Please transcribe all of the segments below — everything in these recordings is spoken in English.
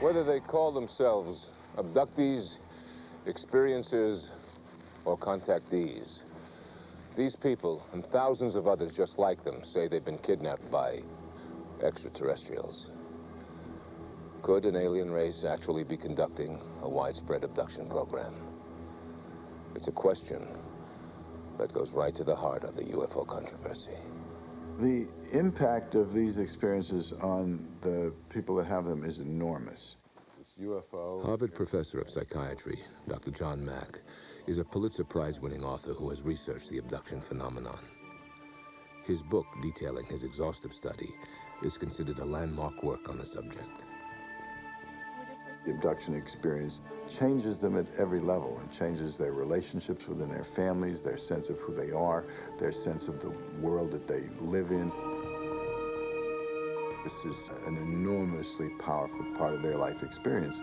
Whether they call themselves abductees, experiencers, or contactees, these people and thousands of others just like them say they've been kidnapped by extraterrestrials. Could an alien race actually be conducting a widespread abduction program? It's a question that goes right to the heart of the UFO controversy. The impact of these experiences on the people that have them is enormous. This UFO... Harvard professor of psychiatry, Dr. John Mack, is a Pulitzer Prize-winning author who has researched the abduction phenomenon. His book, detailing his exhaustive study, is considered a landmark work on the subject. The abduction experience changes them at every level and changes their relationships within their families, their sense of who they are, their sense of the world that they live in. This is an enormously powerful part of their life experience.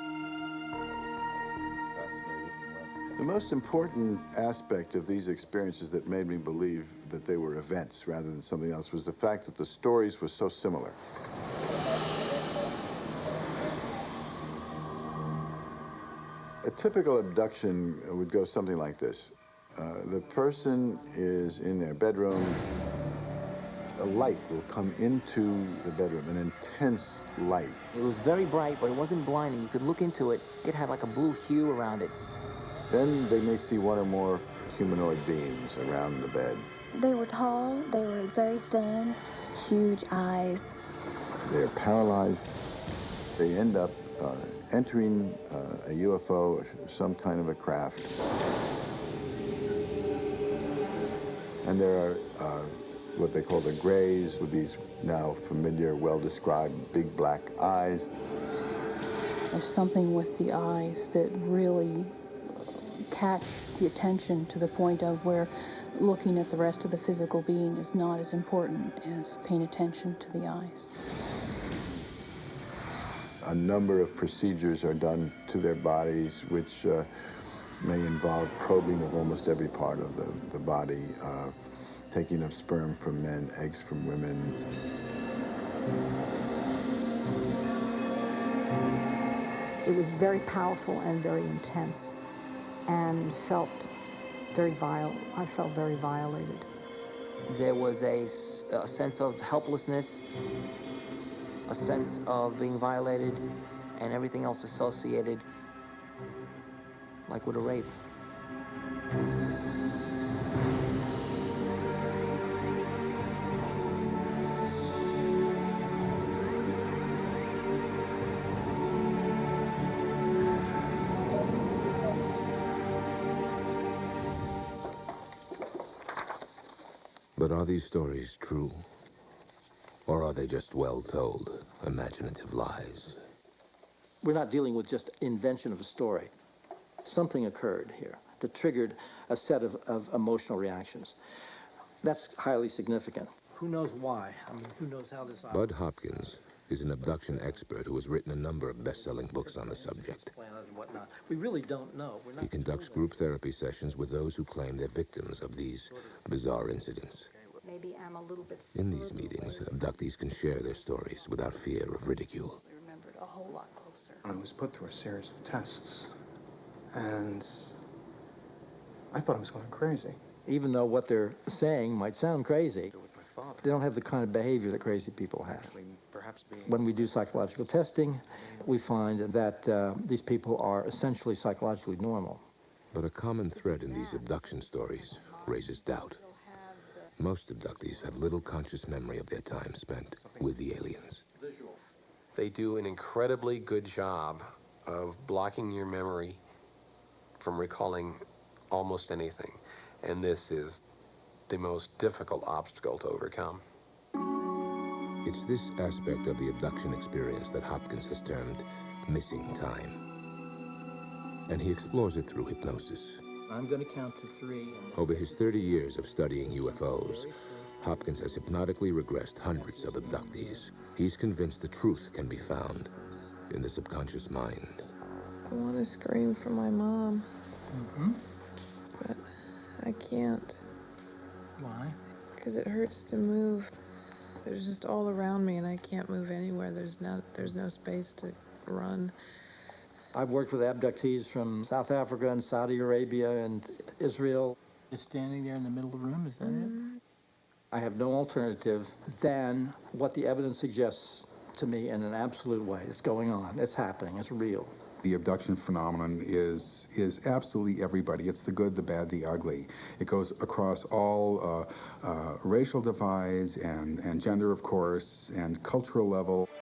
The most important aspect of these experiences that made me believe that they were events rather than something else was the fact that the stories were so similar. A typical abduction would go something like this. The person is in their bedroom. A light will come into the bedroom, an intense light. It was very bright, but it wasn't blinding. You could look into it. It had like a blue hue around it. Then they may see one or more humanoid beings around the bed. They were tall, they were very thin, huge eyes. They're paralyzed. They end up entering a UFO, some kind of a craft. And there are what they call the grays, with these now familiar, well-described big black eyes. There's something with the eyes that really catch the attention to the point of where looking at the rest of the physical being is not as important as paying attention to the eyes. A number of procedures are done to their bodies, which may involve probing of almost every part of the body, taking of sperm from men, eggs from women. It was very powerful and very intense, and felt very I felt very violated. There was a sense of helplessness, a sense of being violated, and everything else associated, like with a rape. But are these stories true? Or are they just well-told, imaginative lies? We're not dealing with just invention of a story. Something occurred here that triggered a set of emotional reactions. That's highly significant. Who knows why? I mean, who knows how this... Bud Hopkins is an abduction expert who has written a number of best-selling books on the subject. We really don't know. He conducts group therapy sessions with those who claim they're victims of these bizarre incidents. Maybe I'm a little bit... In these meetings, abductees can share their stories without fear of ridicule. I remembered a whole lot closer. I was put through a series of tests, and I thought I was going crazy. Even though what they're saying might sound crazy, they don't have the kind of behavior that crazy people have. When we do psychological testing, we find that these people are essentially psychologically normal. But a common thread in these abduction stories raises doubt. Most abductees have little conscious memory of their time spent with the aliens. They do an incredibly good job of blocking your memory from recalling almost anything. And this is the most difficult obstacle to overcome. It's this aspect of the abduction experience that Hopkins has termed missing time. And he explores it through hypnosis. I'm going to count to 3. Over his 30 years of studying UFOs, Hopkins has hypnotically regressed hundreds of abductees. He's convinced the truth can be found in the subconscious mind. I want to scream for my mom. Mm-hmm. But I can't. Why? Because it hurts to move. There's just all around me, and I can't move anywhere. There's no space to run. I've worked with abductees from South Africa and Saudi Arabia and Israel. Just standing there in the middle of the room, is that it? I have no alternative than what the evidence suggests to me in an absolute way. It's going on. It's happening. It's real. The abduction phenomenon is absolutely everybody. It's the good, the bad, the ugly. It goes across all racial divides and gender, of course, and cultural level.